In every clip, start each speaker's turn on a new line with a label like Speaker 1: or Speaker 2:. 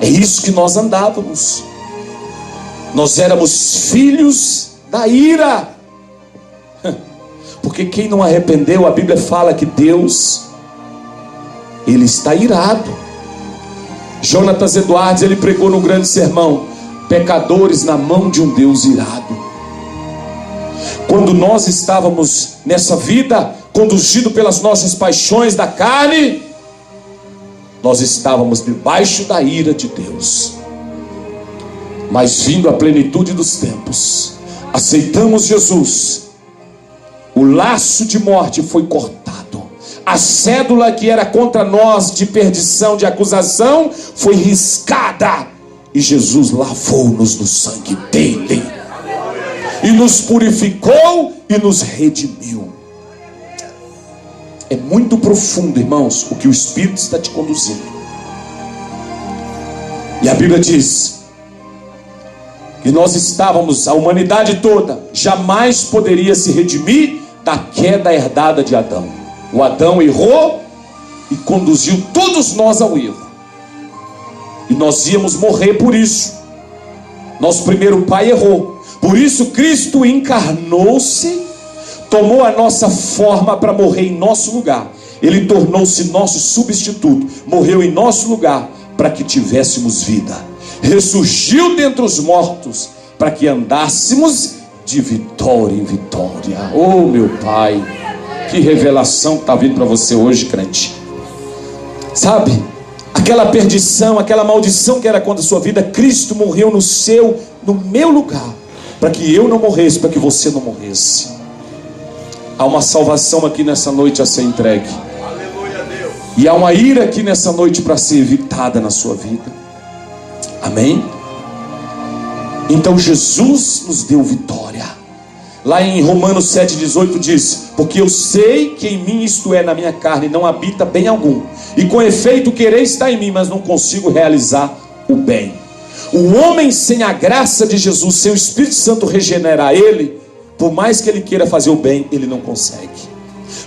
Speaker 1: É isso que nós andávamos. Nós éramos filhos da ira. Porque quem não arrependeu, a Bíblia fala que Deus, Ele está irado. Jonatas Edwards, ele pregou no grande sermão: pecadores na mão de um Deus irado. Quando nós estávamos nessa vida, conduzido pelas nossas paixões da carne, nós estávamos debaixo da ira de Deus. Mas vindo a plenitude dos tempos, aceitamos Jesus, o laço de morte foi cortado, a cédula que era contra nós de perdição, de acusação, foi riscada, e Jesus lavou-nos no sangue dele, e nos purificou e nos redimiu. É muito profundo, irmãos, o que o Espírito está te conduzindo. E a Bíblia diz que nós estávamos, a humanidade toda jamais poderia se redimir da queda herdada de Adão. O Adão errou e conduziu todos nós ao erro, e nós íamos morrer por isso. Nosso primeiro pai errou, por isso Cristo encarnou-se, tomou a nossa forma para morrer em nosso lugar. Ele tornou-se nosso substituto, morreu em nosso lugar para que tivéssemos vida, ressurgiu dentre os mortos para que andássemos de vitória em vitória. Oh, meu Pai, que revelação que está vindo para você hoje, crente. Sabe, aquela perdição, aquela maldição que era contra a sua vida, Cristo morreu no meu lugar, para que eu não morresse, para que você não morresse. Há uma salvação aqui nessa noite a ser entregue. Aleluia, Deus. E há uma ira aqui nessa noite para ser evitada na sua vida. Amém? Então Jesus nos deu vitória. Lá em Romanos 7,18 diz: porque eu sei que em mim, isto é, na minha carne, não habita bem algum, e com efeito querer está em mim, mas não consigo realizar o bem. O homem sem a graça de Jesus, sem o Espírito Santo regenerar ele, por mais que ele queira fazer o bem, ele não consegue.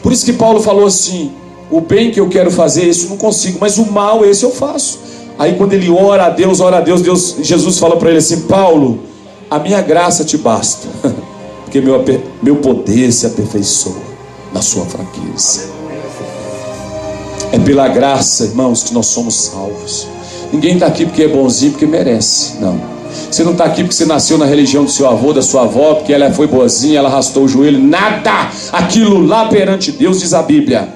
Speaker 1: Por isso que Paulo falou assim: o bem que eu quero fazer, esse eu não consigo, mas o mal, esse eu faço. Aí quando ele ora a Deus, Jesus fala para ele assim: Paulo, a minha graça te basta, porque meu poder se aperfeiçoa na sua fraqueza. É pela graça, irmãos, que nós somos salvos. Ninguém está aqui porque é bonzinho, porque merece. Não. Você não está aqui porque você nasceu na religião do seu avô, da sua avó, porque ela foi boazinha, ela arrastou o joelho. Nada! Aquilo lá perante Deus, diz a Bíblia,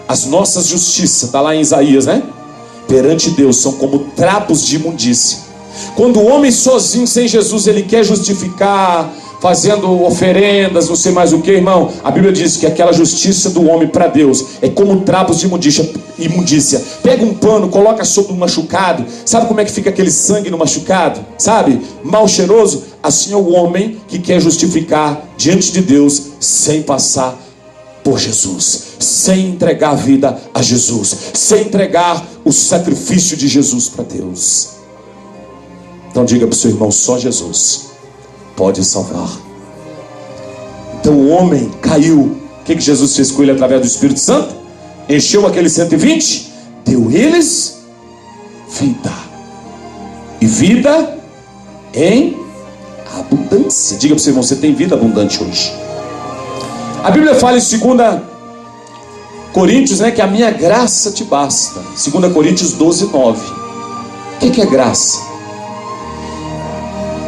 Speaker 1: as nossas justiças, está lá em Isaías, né? Perante Deus são como trapos de imundícia. Quando o homem sozinho, sem Jesus, ele quer justificar, fazendo oferendas, não sei mais o que, irmão, a Bíblia diz que aquela justiça do homem para Deus é como trapos de imundícia. Pega um pano, coloca sobre um machucado. Sabe como é que fica aquele sangue no machucado? Sabe? Mal cheiroso. Assim é o homem que quer justificar diante de Deus sem passar por Jesus, sem entregar a vida a Jesus, sem entregar o sacrifício de Jesus para Deus. Então diga para o seu irmão: só Jesus pode salvar. Então o homem caiu. O que Jesus fez com ele através do Espírito Santo? Encheu aqueles 120, deu eles vida, e vida em abundância. Diga para o seu irmão: você tem vida abundante hoje. A Bíblia fala em 2 Coríntios, né, que a minha graça te basta. 2 Coríntios 12:9. O que é graça?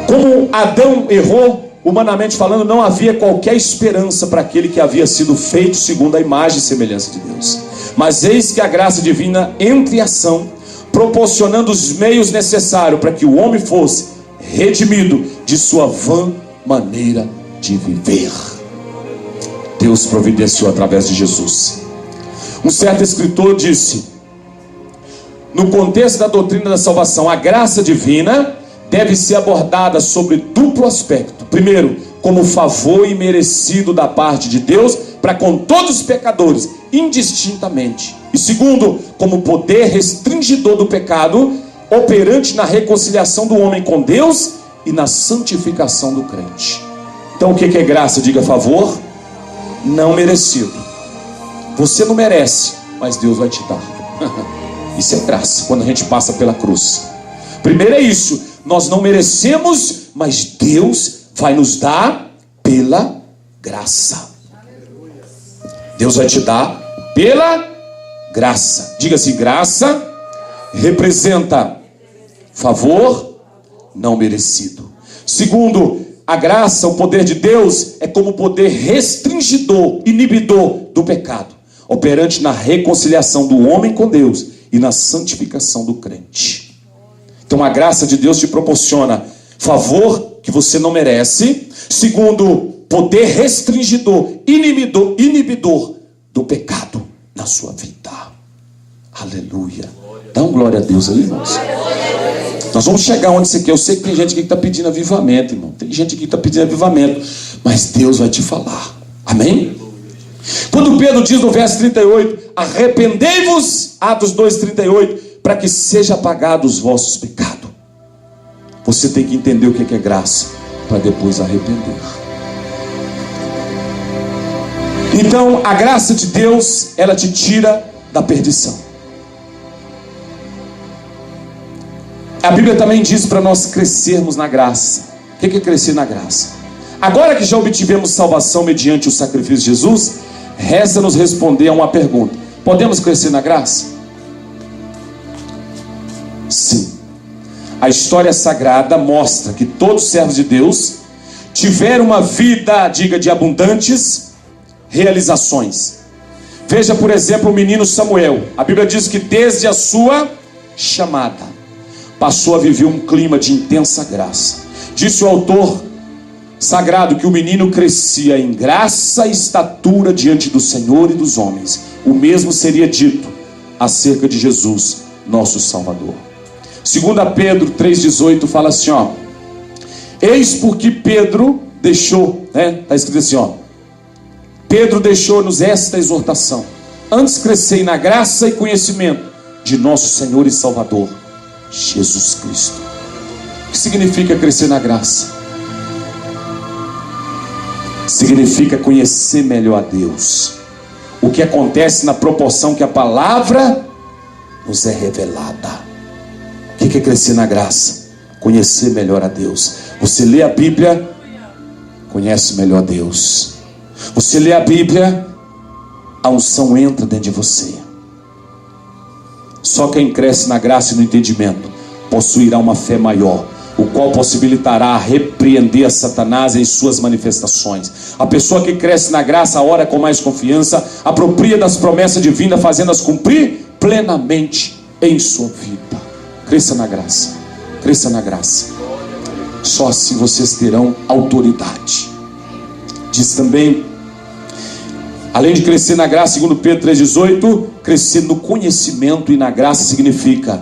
Speaker 1: Como Adão errou, humanamente falando, não havia qualquer esperança para aquele que havia sido feito segundo a imagem e semelhança de Deus. Mas eis que a graça divina entra em ação, proporcionando os meios necessários para que o homem fosse redimido de sua vã maneira de viver. Deus providenciou através de Jesus. Um certo escritor disse, no contexto da doutrina da salvação, a graça divina deve ser abordada sobre duplo aspecto. Primeiro, como favor imerecido da parte de Deus para com todos os pecadores, indistintamente. E segundo, como poder restringidor do pecado, operante na reconciliação do homem com Deus e na santificação do crente. Então o que é graça? Diga: favor não merecido. Você não merece, mas Deus vai te dar. Isso é graça, quando a gente passa pela cruz. Primeiro é isso, nós não merecemos, mas Deus vai nos dar pela graça. Deus vai te dar pela graça. Diga assim: graça representa favor não merecido. Segundo, a graça, o poder de Deus, é como poder restringidor, inibidor do pecado, operante na reconciliação do homem com Deus e na santificação do crente. Então a graça de Deus te proporciona favor que você não merece. Segundo, poder restringidor, inibidor do pecado na sua vida. Aleluia. Dá um glória a Deus aí, irmãos. Nós vamos chegar onde você quer. Eu sei que tem gente aqui que está pedindo avivamento, irmão. Tem gente aqui que está pedindo avivamento. Mas Deus vai te falar. Amém? Quando Pedro diz no verso 38, arrependei-vos, Atos 2:38, para que seja apagado os vossos pecados. Você tem que entender o que é graça, para depois arrepender. Então, a graça de Deus, ela te tira da perdição. A Bíblia também diz para nós crescermos na graça. O que é crescer na graça? Agora que já obtivemos salvação mediante o sacrifício de Jesus, resta-nos responder a uma pergunta: podemos crescer na graça? Sim. A história sagrada mostra que todos os servos de Deus tiveram uma vida, diga, de abundantes realizações. Veja, por exemplo, o menino Samuel. A Bíblia diz que desde a sua chamada passou a viver um clima de intensa graça. Disse o autor sagrado que o menino crescia em graça e estatura diante do Senhor e dos homens. O mesmo seria dito acerca de Jesus, nosso Salvador. 2 Pedro 3,18 fala assim, ó: eis porque Pedro deixou, está escrito assim, ó: Pedro deixou-nos esta exortação: antes crescei na graça e conhecimento de nosso Senhor e Salvador Jesus Cristo. O que significa crescer na graça? Significa conhecer melhor a Deus. O que acontece na proporção que a palavra nos é revelada. O que é crescer na graça? Conhecer melhor a Deus. Você lê a Bíblia, conhece melhor a Deus. Você lê a Bíblia, a unção entra dentro de você. Só quem cresce na graça e no entendimento possuirá uma fé maior, o qual possibilitará repreender a Satanás em suas manifestações. A pessoa que cresce na graça ora com mais confiança, apropria das promessas divinas, fazendo-as cumprir plenamente em sua vida. Cresça na graça, cresça na graça. Só assim vocês terão autoridade. Diz também, além de crescer na graça, segundo Pedro 3,18, crescer no conhecimento e na graça significa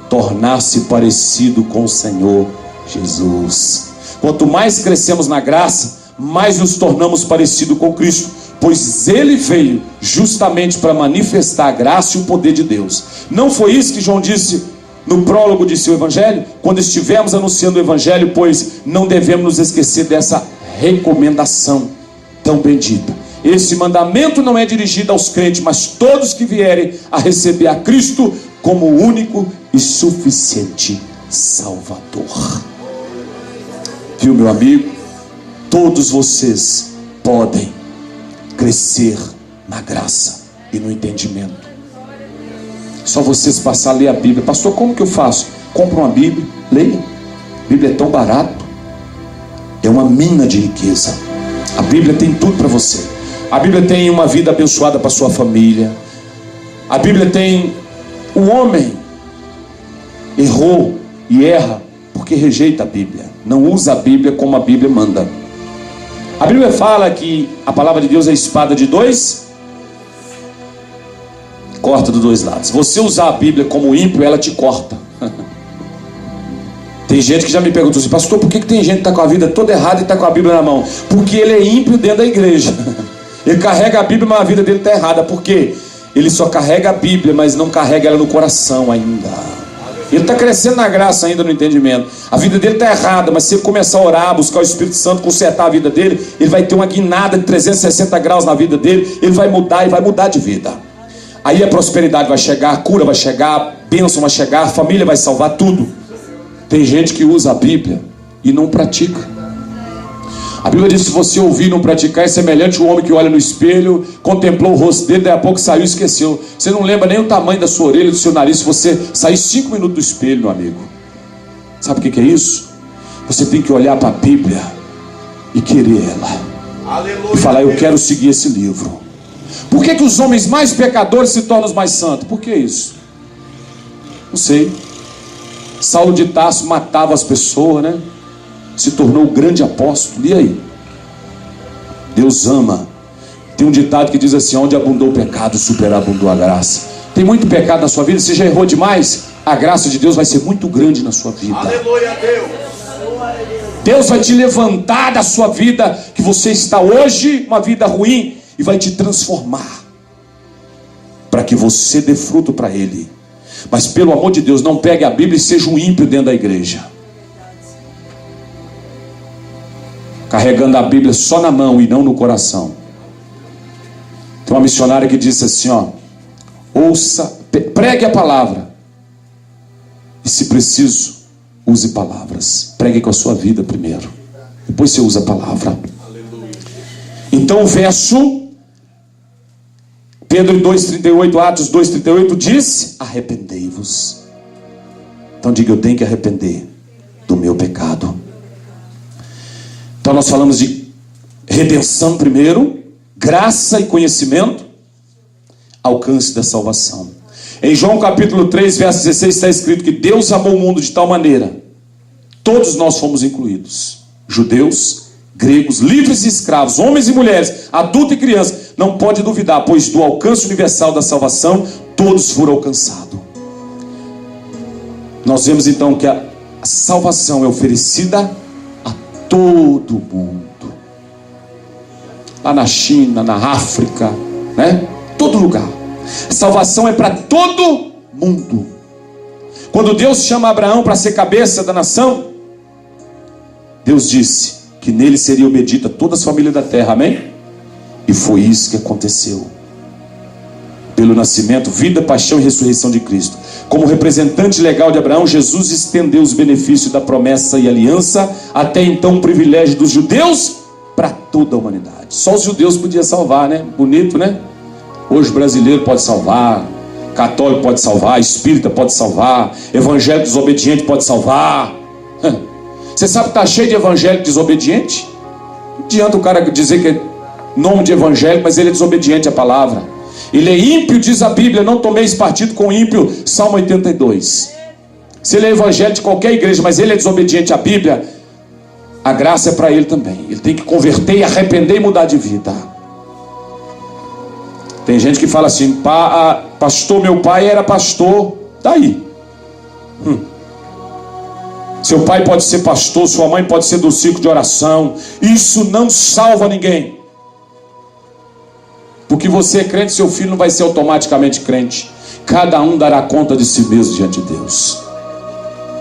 Speaker 1: tornar-se parecido com o Senhor Jesus. Quanto mais crescemos na graça, mais nos tornamos parecidos com Cristo, pois Ele veio justamente para manifestar a graça e o poder de Deus. Não foi isso que João disse no prólogo de seu Evangelho? Quando estivermos anunciando o Evangelho, pois não devemos nos esquecer dessa recomendação tão bendita. Esse mandamento não é dirigido aos crentes, mas todos que vierem a receber a Cristo como o único e suficiente Salvador. Viu, meu amigo? Todos vocês podem crescer na graça e no entendimento. Só vocês passar a ler a Bíblia. Pastor, como que eu faço? Compra uma Bíblia, leia. A Bíblia é tão barato. É uma mina de riqueza. A Bíblia tem tudo para você. A Bíblia tem uma vida abençoada para sua família. A Bíblia tem... O homem errou e erra porque rejeita a Bíblia. Não usa a Bíblia como a Bíblia manda. A Bíblia fala que a palavra de Deus é a espada de dois... corta dos dois lados. Você usar a Bíblia como ímpio, ela te corta. Tem gente que já me perguntou assim: pastor, por que tem gente que está com a vida toda errada e está com a Bíblia na mão? Porque ele é ímpio dentro da igreja. Ele carrega a Bíblia, mas a vida dele está errada. Por quê? Ele só carrega a Bíblia, mas não carrega ela no coração ainda. Ele está crescendo na graça ainda, no entendimento. A vida dele está errada, mas se ele começar a orar, buscar o Espírito Santo, consertar a vida dele, ele vai ter uma guinada de 360 graus na vida dele. Ele vai mudar e vai mudar de vida. Aí a prosperidade vai chegar, a cura vai chegar, a bênção vai chegar, a família vai salvar tudo. Tem gente que usa a Bíblia e não pratica. A Bíblia diz que se você ouvir e não praticar, é semelhante ao homem que olha no espelho, contemplou o rosto dele, daí a pouco saiu e esqueceu. Você não lembra nem o tamanho da sua orelha, do seu nariz, se você sair 5 minutos do espelho, meu amigo. Sabe o que é isso? Você tem que olhar para a Bíblia e querer ela. Aleluia. E falar, eu quero seguir esse livro. Por que os homens mais pecadores se tornam os mais santos? Por que isso? Não sei. Saulo de Tarso matava as pessoas, né? Se tornou o grande apóstolo. E aí? Deus ama. Tem um ditado que diz assim: onde abundou o pecado, superabundou a graça. Tem muito pecado na sua vida, você já errou demais, a graça de Deus vai ser muito grande na sua vida. Aleluia a Deus. Deus vai te levantar da sua vida, que você está hoje, uma vida ruim, e vai te transformar, para que você dê fruto para Ele. Mas pelo amor de Deus, não pegue a Bíblia e seja um ímpio dentro da igreja, carregando a Bíblia só na mão e não no coração. Tem uma missionária que disse assim, ó: ouça, pregue a palavra, e se preciso, use palavras. Pregue com a sua vida primeiro, depois você usa a palavra. Então o verso Pedro 2,38, Atos 2,38 diz: arrependei-vos. Então diga, eu tenho que arrepender do meu pecado. Então nós falamos de redenção primeiro, graça e conhecimento, alcance da salvação. Em João capítulo 3, verso 16 está escrito que Deus amou o mundo de tal maneira, todos nós fomos incluídos, judeus, gregos, livres e escravos, homens e mulheres, adulto e criança. Não pode duvidar, pois do alcance universal da salvação, todos foram alcançados. Nós vemos então que a salvação é oferecida a todo mundo. Lá na China, na África, né? Todo lugar. A salvação é para todo mundo. Quando Deus chama Abraão para ser cabeça da nação, Deus disse que nele seria obedita toda a família da terra, amém? E foi isso que aconteceu. Pelo nascimento, vida, paixão e ressurreição de Cristo. Como representante legal de Abraão, Jesus estendeu os benefícios da promessa e aliança, até então um privilégio dos judeus, para toda a humanidade. Só os judeus podiam salvar, né? Bonito, né? Hoje brasileiro pode salvar, católico pode salvar, espírita pode salvar, evangélico desobediente pode salvar. Você sabe que está cheio de evangélico desobediente? Não adianta o cara dizer que é nome de evangélico, mas ele é desobediente à palavra. Ele é ímpio, diz a Bíblia: não tomeis partido com ímpio, Salmo 82. Se ele é evangélico de qualquer igreja, mas ele é desobediente à Bíblia, a graça é para ele também. Ele tem que converter e arrepender e mudar de vida. Tem gente que fala assim: pastor, meu pai era pastor. Daí? Seu pai pode ser pastor, sua mãe pode ser do ciclo de oração. Isso não salva ninguém. Porque você é crente, seu filho não vai ser automaticamente crente. Cada um dará conta de si mesmo diante de Deus.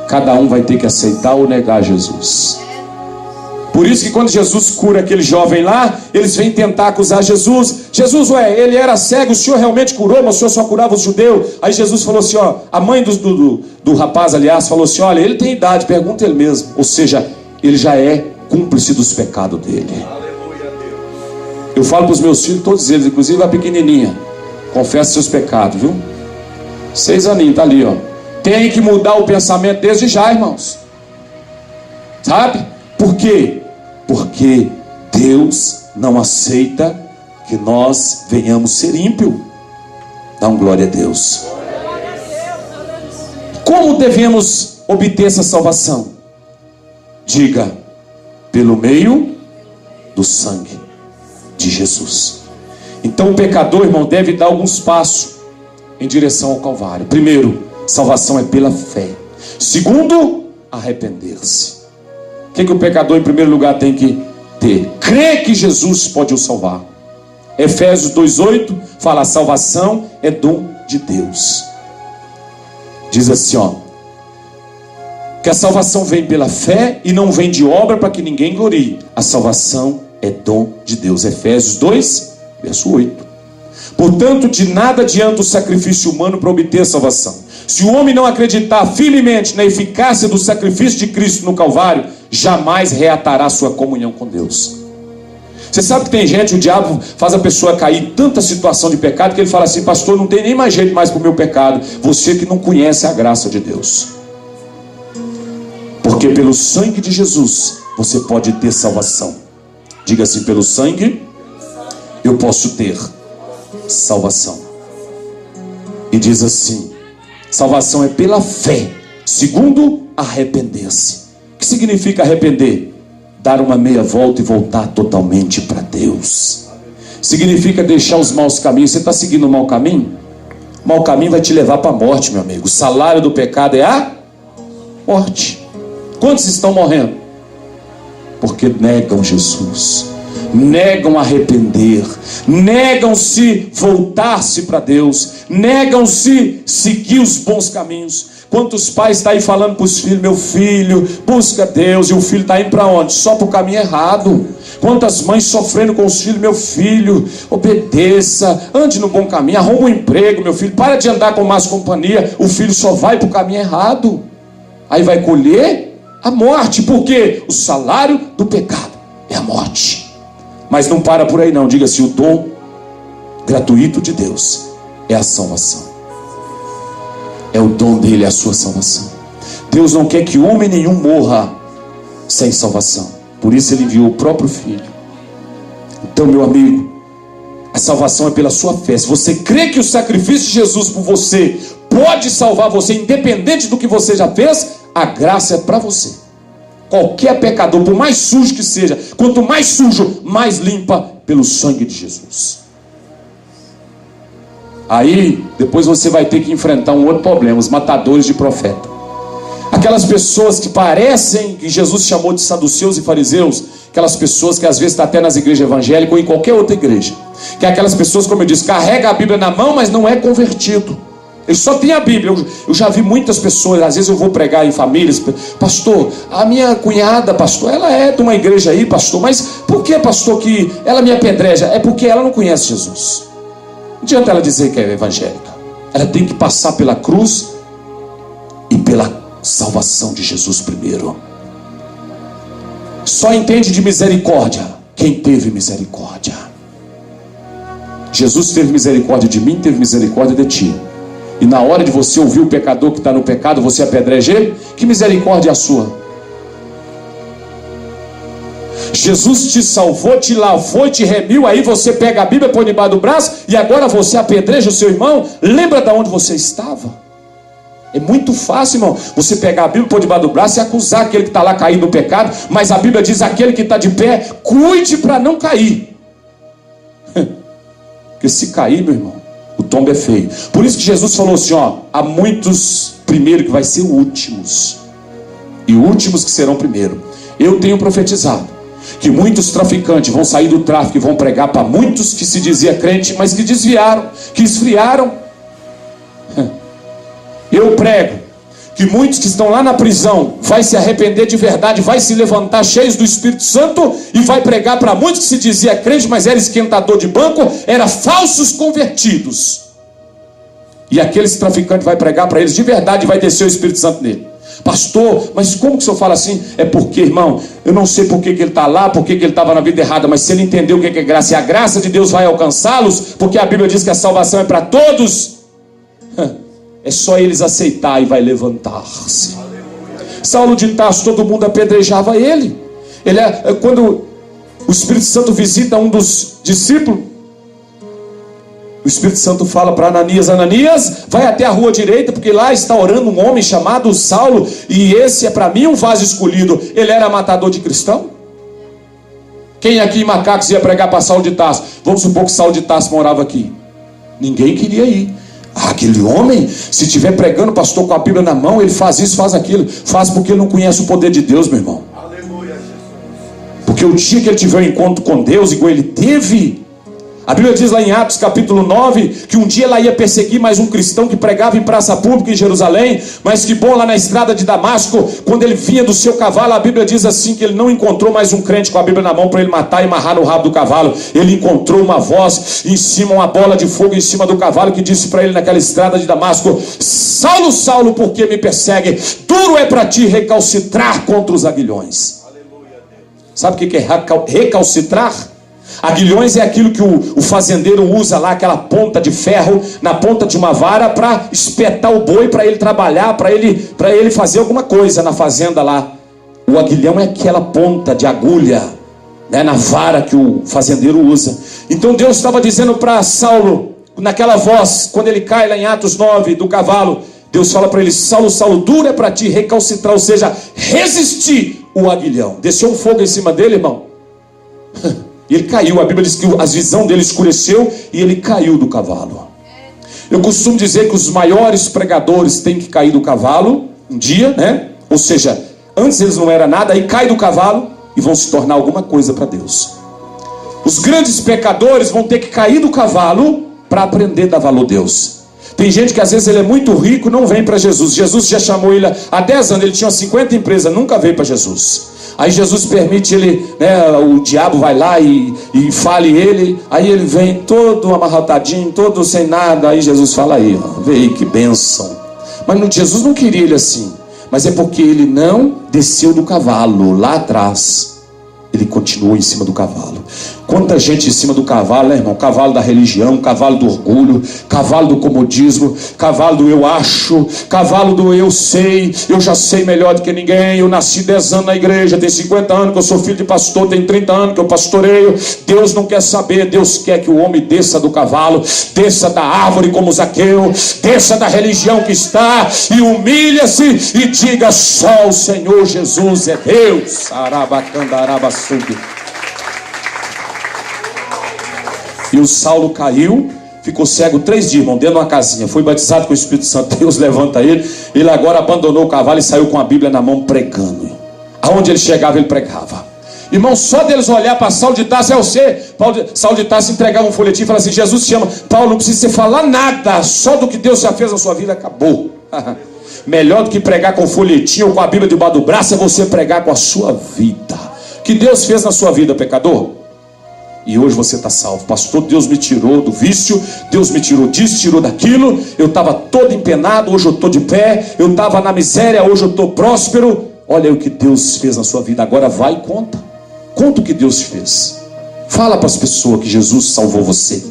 Speaker 1: Cada um vai ter que aceitar ou negar Jesus. Por isso que quando Jesus cura aquele jovem lá, eles vêm tentar acusar Jesus. Jesus, ele era cego, o senhor realmente curou, mas o senhor só curava os judeus. Aí Jesus falou assim, ó, a mãe do rapaz, aliás, falou assim: olha, ele tem idade, pergunta ele mesmo. Ou seja, ele já é cúmplice dos pecados dele. Eu falo para os meus filhos, todos eles, inclusive a pequenininha: confessa seus pecados, viu? 6 aninhos, tá ali, ó. Tem que mudar o pensamento desde já, irmãos. Sabe? Por quê? Porque Deus não aceita que nós venhamos ser ímpios. Dá um glória a Deus. Como devemos obter essa salvação? Diga: pelo meio do sangue de Jesus. Então o pecador, irmão, deve dar alguns passos em direção ao Calvário. Primeiro, salvação é pela fé. Segundo, arrepender-se. O que o pecador em primeiro lugar tem que ter? Crer que Jesus pode o salvar. Efésios 2,8 fala: a salvação é dom de Deus. Diz assim, ó, que a salvação vem pela fé e não vem de obra para que ninguém glorie. A salvação é dom de Deus. Efésios 2, verso 8. Portanto, de nada adianta o sacrifício humano para obter a salvação. Se o homem não acreditar firmemente na eficácia do sacrifício de Cristo no Calvário, jamais reatará sua comunhão com Deus. Você sabe que tem gente, o diabo faz a pessoa cair em tanta situação de pecado, que ele fala assim: pastor, não tem nem mais jeito mais para o meu pecado. Você que não conhece a graça de Deus. Porque pelo sangue de Jesus, você pode ter salvação. Diga assim: pelo sangue, eu posso ter salvação. E diz assim: salvação é pela fé, segundo arrepender-se. O que significa arrepender? Dar uma meia volta e voltar totalmente para Deus. Significa deixar os maus caminhos. Você está seguindo o mau caminho? O mau caminho vai te levar para a morte, meu amigo. O salário do pecado é a morte. Quantos estão morrendo? Porque negam Jesus, negam arrepender, negam-se voltar-se para Deus, negam-se seguir os bons caminhos. Quantos pais estão aí falando para os filhos: meu filho, busca Deus, e o filho está indo para onde? Só para o caminho errado. Quantas mães sofrendo com os filhos: meu filho, obedeça, ande no bom caminho, arruma um emprego, meu filho, para de andar com más companhia. O filho só vai para o caminho errado, aí vai colher a morte, porque o salário do pecado é a morte. Mas não para por aí não, diga-se: o dom gratuito de Deus é a salvação. É o dom dele, a sua salvação. Deus não quer que homem nenhum morra sem salvação. Por isso ele enviou o próprio Filho. Então, meu amigo, a salvação é pela sua fé. Se você crê que o sacrifício de Jesus por você pode salvar você, independente do que você já fez, a graça é para você. Qualquer pecador, por mais sujo que seja, quanto mais sujo, mais limpa pelo sangue de Jesus. Aí, depois você vai ter que enfrentar um outro problema: os matadores de profeta. Aquelas pessoas que parecem, que Jesus chamou de saduceus e fariseus, aquelas pessoas que às vezes estão até nas igrejas evangélicas ou em qualquer outra igreja, que é aquelas pessoas, como eu disse, carrega a Bíblia na mão, mas não é convertido. Ele só tem a Bíblia. Eu já vi muitas pessoas, às vezes eu vou pregar em famílias: pastor, a minha cunhada, pastor, ela é de uma igreja aí, pastor, mas por que, pastor, que ela me apedreja? É porque ela não conhece Jesus. Não adianta ela dizer que é evangélica. Ela tem que passar pela cruz e pela salvação de Jesus primeiro. Só entende de misericórdia quem teve misericórdia. Jesus teve misericórdia de mim, teve misericórdia de ti. E na hora de você ouvir o pecador que está no pecado, você apedreja ele, que misericórdia é a sua? Jesus te salvou, te lavou, te remiu. Aí você pega a Bíblia, põe debaixo do braço, e agora você apedreja o seu irmão. Lembra de onde você estava? É muito fácil, irmão, você pegar a Bíblia, pôr debaixo do braço e acusar aquele que está lá caído no pecado. Mas a Bíblia diz: aquele que está de pé, cuide para não cair. Porque se cair, meu irmão, o tombo é feio. Por isso que Jesus falou assim: ó, há muitos primeiro que vai ser últimos, e últimos que serão primeiro. Eu tenho profetizado que muitos traficantes vão sair do tráfico e vão pregar para muitos que se dizia crente, mas que desviaram, que esfriaram. Eu prego que muitos que estão lá na prisão vai se arrepender de verdade, vai se levantar cheios do Espírito Santo e vai pregar para muitos que se dizia crente, mas era esquentador de banco, era falsos convertidos. E aqueles traficantes vai pregar para eles de verdade e vai descer o Espírito Santo nele. Pastor, mas como que o senhor fala assim? É porque, irmão, eu não sei por que ele está lá, por que ele estava na vida errada, mas se ele entendeu o que é graça, e a graça de Deus vai alcançá-los, porque a Bíblia diz que a salvação é para todos, é só eles aceitar e vai levantar-se. Saulo de Tarso, todo mundo apedrejava ele. Quando o Espírito Santo visita um dos discípulos, o Espírito Santo fala para Ananias: Ananias, vai até a rua direita, porque lá está orando um homem chamado Saulo, e esse é para mim um vaso escolhido. Ele era matador de cristão? Quem aqui em Macacos ia pregar para Saulo de Tarso? Vamos supor que Saulo de Tarso morava aqui. Ninguém queria ir. Aquele homem, se estiver pregando, pastor, com a Bíblia na mão, ele faz isso, faz aquilo. Faz porque ele não conhece o poder de Deus, meu irmão. Porque o dia que ele tiver um encontro com Deus, igual ele teve, A Bíblia diz lá em Atos capítulo 9, que um dia ela ia perseguir mais um cristão que pregava em praça pública em Jerusalém, mas que bom, lá na estrada de Damasco, quando ele vinha do seu cavalo, a Bíblia diz assim, que ele não encontrou mais um crente com a Bíblia na mão para ele matar e amarrar no rabo do cavalo. Ele encontrou uma voz em cima, uma bola de fogo em cima do cavalo, que disse para ele naquela estrada de Damasco: Saulo, Saulo, por que me persegue? Duro é para ti recalcitrar contra os aguilhões. Sabe o que é recalcitrar? Aguilhões é aquilo que o fazendeiro usa lá, aquela ponta de ferro na ponta de uma vara para espetar o boi, para ele trabalhar, para ele fazer alguma coisa na fazenda lá. O aguilhão é aquela ponta de agulha, né, na vara que o fazendeiro usa. Então Deus estava dizendo para Saulo, naquela voz, quando ele cai lá em Atos 9 do cavalo, Deus fala para ele: Saulo, Saulo, duro é para ti recalcitrar, ou seja, resistir o aguilhão. Desceu um fogo em cima dele, irmão. E ele caiu. A Bíblia diz que a visão dele escureceu e ele caiu do cavalo. Eu costumo dizer que os maiores pregadores têm que cair do cavalo um dia, né? Ou seja, antes eles não eram nada, aí cai do cavalo e vão se tornar alguma coisa para Deus. Os grandes pecadores vão ter que cair do cavalo para aprender a dar valor a Deus. Tem gente que às vezes ele é muito rico, não vem para Jesus. Jesus já chamou ele há 10 anos, ele tinha 50 empresas, nunca veio para Jesus. Aí Jesus permite ele, né, o diabo vai lá e fale ele. Aí ele vem todo amarrotadinho, todo sem nada. Aí Jesus fala: aí, ó, vê aí que bênção. Mas Jesus não queria ele assim. Mas é porque ele não desceu do cavalo lá atrás. Ele continuou em cima do cavalo. Quanta gente em cima do cavalo, né, irmão? Cavalo da religião, cavalo do orgulho, cavalo do comodismo, cavalo do eu acho, cavalo do eu sei, eu já sei melhor do que ninguém, eu nasci 10 anos na igreja, tem 50 anos que eu sou filho de pastor, tem 30 anos que eu pastoreio. Deus não quer saber. Deus quer que o homem desça do cavalo, desça da árvore como Zaqueu, desça da religião que está e humilha-se e diga: só o Senhor Jesus é Deus. Arabacandarabassubi. E o Saulo caiu, ficou cego 3 dias, irmão, dentro de uma casinha. Foi batizado com o Espírito Santo. Deus levanta ele. Ele agora abandonou o cavalo e saiu com a Bíblia na mão pregando. Aonde ele chegava, ele pregava. Irmão, só deles olhar para Saulo de Tarso: é você. Saulo de Tarso entregava um folhetim e falava assim: Jesus te ama. Paulo, não precisa você falar nada, só do que Deus já fez na sua vida, acabou. Melhor do que pregar com folhetim ou com a Bíblia debaixo do braço é você pregar com a sua vida. O que Deus fez na sua vida, pecador? E hoje você está salvo. Pastor, Deus me tirou do vício, Deus me tirou disso, tirou daquilo. Eu estava todo empenado, hoje eu estou de pé. Eu estava na miséria, hoje eu estou próspero. Olha aí o que Deus fez na sua vida. Agora vai e conta. Conta o que Deus fez. Fala para as pessoas que Jesus salvou você.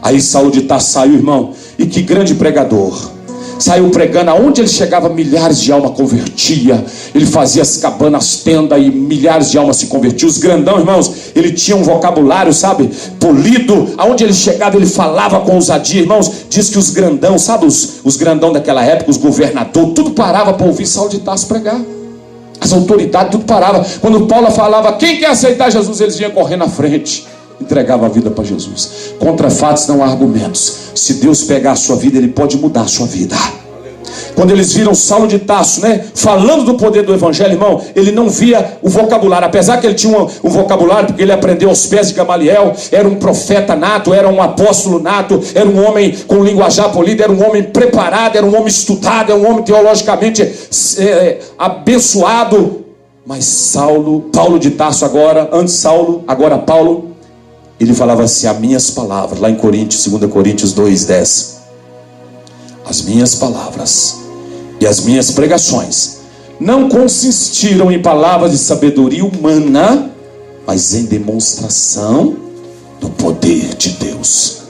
Speaker 1: Aí Saulo de Tarso saiu, irmão. E que grande pregador. Saiu pregando, aonde ele chegava, milhares de almas convertia. Ele fazia as cabanas, tendas, e milhares de almas se convertiam. Os grandão, irmãos, ele tinha um vocabulário, sabe, polido. Aonde ele chegava, ele falava com ousadia, irmãos. Diz que os grandão, sabe, os grandão daquela época, os governadores, tudo parava para ouvir Saulo de Tarso pregar. As autoridades, tudo parava. Quando Paulo falava: quem quer aceitar Jesus, eles iam correr na frente. Entregava a vida para Jesus. Contra fatos não há argumentos. Se Deus pegar a sua vida, Ele pode mudar a sua vida. Quando eles viram Saulo de Tarso, né, falando do poder do evangelho, irmão, ele não via o vocabulário. Apesar que ele tinha um vocabulário, porque ele aprendeu aos pés de Gamaliel. Era um profeta nato, era um apóstolo nato, era um homem com linguajar polido, era um homem preparado, era um homem estudado, era um homem teologicamente abençoado. Mas Paulo de Tarso agora, antes Saulo, agora Paulo, ele falava assim: as minhas palavras, lá em Coríntios, 2 Coríntios 2:10, as minhas palavras e as minhas pregações não consistiram em palavras de sabedoria humana, mas em demonstração do poder de Deus.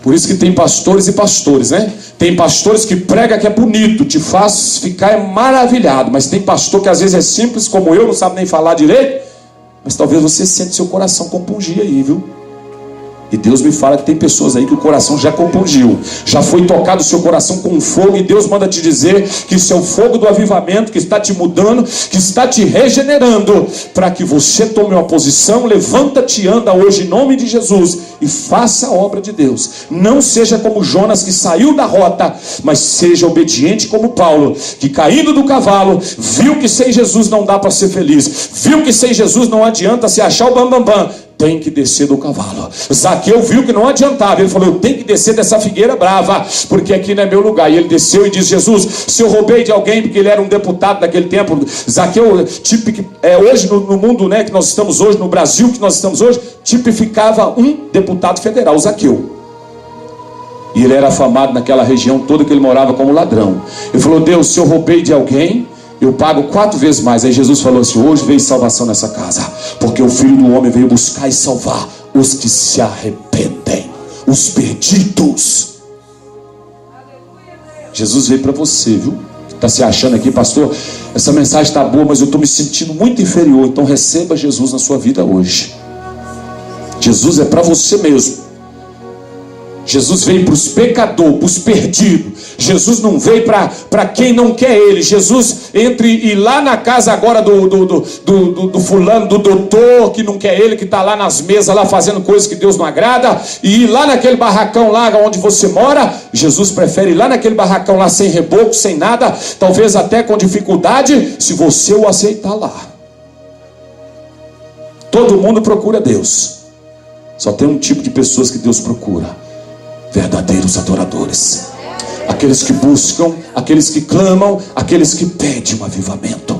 Speaker 1: Por isso que tem pastores e pastores, né? Tem pastores que pregam que é bonito, te faz ficar maravilhado. Mas tem pastor que às vezes é simples como eu, não sabe nem falar direito. Mas talvez você sente seu coração compungir aí, viu? E Deus me fala que tem pessoas aí que o coração já compungiu, já foi tocado o seu coração com fogo. E Deus manda te dizer que isso é o fogo do avivamento que está te mudando, que está te regenerando, para que você tome uma posição. Levanta-te e anda hoje em nome de Jesus e faça a obra de Deus. Não seja como Jonas, que saiu da rota, mas seja obediente como Paulo, que caindo do cavalo, viu que sem Jesus não dá para ser feliz, viu que sem Jesus não adianta se achar o bambambam. tem que descer do cavalo. Zaqueu viu que não adiantava, ele falou: eu tenho que descer dessa figueira brava, porque aqui não é meu lugar. E ele desceu e disse: Jesus, se eu roubei de alguém, porque ele era um deputado naquele tempo. Zaqueu, hoje no mundo, né, que nós estamos hoje, no Brasil que nós estamos hoje, tipificava um deputado federal, Zaqueu. E ele era afamado naquela região toda, que ele morava como ladrão. Ele falou: Deus, se eu roubei de alguém, eu pago 4 vezes mais. Aí Jesus falou assim: hoje veio salvação nessa casa, porque o Filho do Homem veio buscar e salvar os que se arrependem, os perdidos. Jesus veio para você, viu? Está se achando aqui: pastor, essa mensagem está boa, mas eu estou me sentindo muito inferior. Então receba Jesus na sua vida hoje. Jesus é para você mesmo. Jesus veio para os pecadores, para os perdidos. Jesus não veio para quem não quer ele. Jesus, entre ir lá na casa agora do fulano, do doutor que não quer ele, que está lá nas mesas, lá fazendo coisas que Deus não agrada, e ir lá naquele barracão lá onde você mora, Jesus prefere ir lá naquele barracão lá sem reboco, sem nada, talvez até com dificuldade, se você o aceitar lá. Todo mundo procura Deus. Só tem um tipo de pessoas que Deus procura: verdadeiros adoradores, aqueles que buscam, aqueles que clamam, aqueles que pedem um avivamento.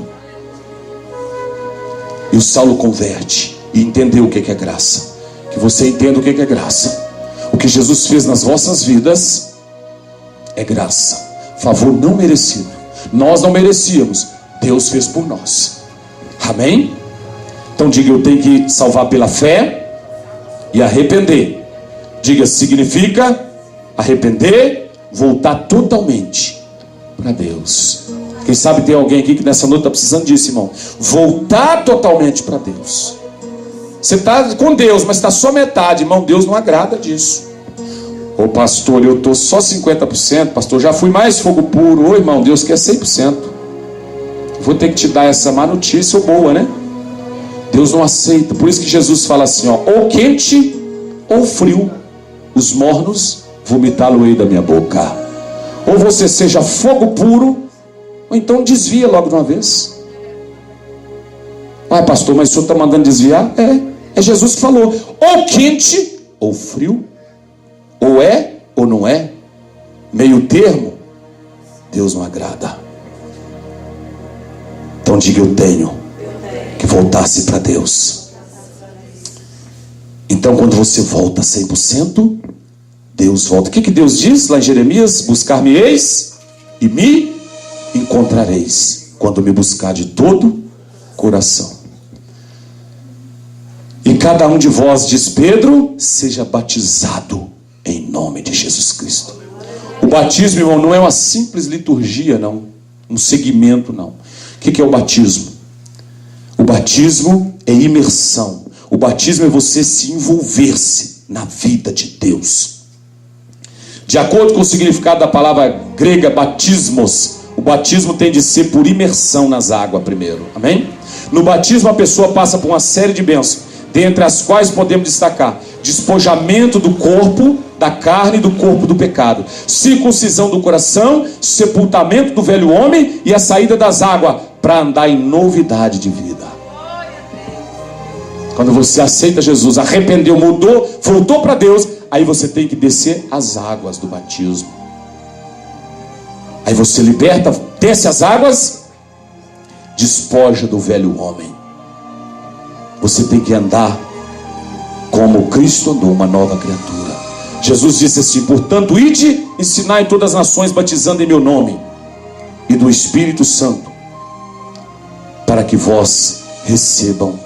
Speaker 1: E o Saulo converte e entendeu o que é graça. Que você entenda o que é graça. O que Jesus fez nas vossas vidas é graça, favor não merecido. Nós não merecíamos, Deus fez por nós. Amém? Então diga: eu tenho que salvar pela fé e arrepender. Diga: significa arrepender, voltar totalmente para Deus. Quem sabe tem alguém aqui que nessa noite está precisando disso, irmão. Voltar totalmente para Deus. Você está com Deus, mas está só metade, irmão. Deus não agrada disso. Ô pastor, eu estou só 50%. Pastor, já fui mais fogo puro. Ô irmão, Deus quer 100%. Vou ter que te dar essa má notícia ou boa, né? Deus não aceita. Por isso que Jesus fala assim, ó: ou quente ou frio, os mornos vomitá-lo-ei da minha boca. Ou você seja fogo puro, ou então desvia logo de uma vez. Ah, pastor, mas o senhor está mandando desviar? É Jesus que falou: ou quente ou frio, ou é ou não é, meio termo, Deus não agrada. Então diga: eu tenho que voltar-se para Deus. Então quando você volta 100%, Deus volta. O que Deus diz lá em Jeremias? Buscar-me-eis e me encontrareis, quando me buscar de todo coração. E cada um de vós, diz Pedro, seja batizado em nome de Jesus Cristo. O batismo, irmão, não é uma simples liturgia, não, um segmento, não. O que é o batismo? O batismo é imersão. O batismo é você se envolver-se na vida de Deus. De acordo com o significado da palavra grega batismos, o batismo tem de ser por imersão nas águas primeiro. Amém? No batismo a pessoa passa por uma série de bênçãos, dentre as quais podemos destacar: despojamento do corpo, da carne e do corpo do pecado, circuncisão do coração, sepultamento do velho homem e a saída das águas para andar em novidade de vida. Quando você aceita Jesus, arrependeu, mudou, voltou para Deus, aí você tem que descer as águas do batismo. Aí você liberta, desce as águas, despoja do velho homem. Você tem que andar como Cristo andou, uma nova criatura. Jesus disse assim: portanto, ide, ensinai todas as nações, batizando em meu nome e do Espírito Santo, para que vós recebam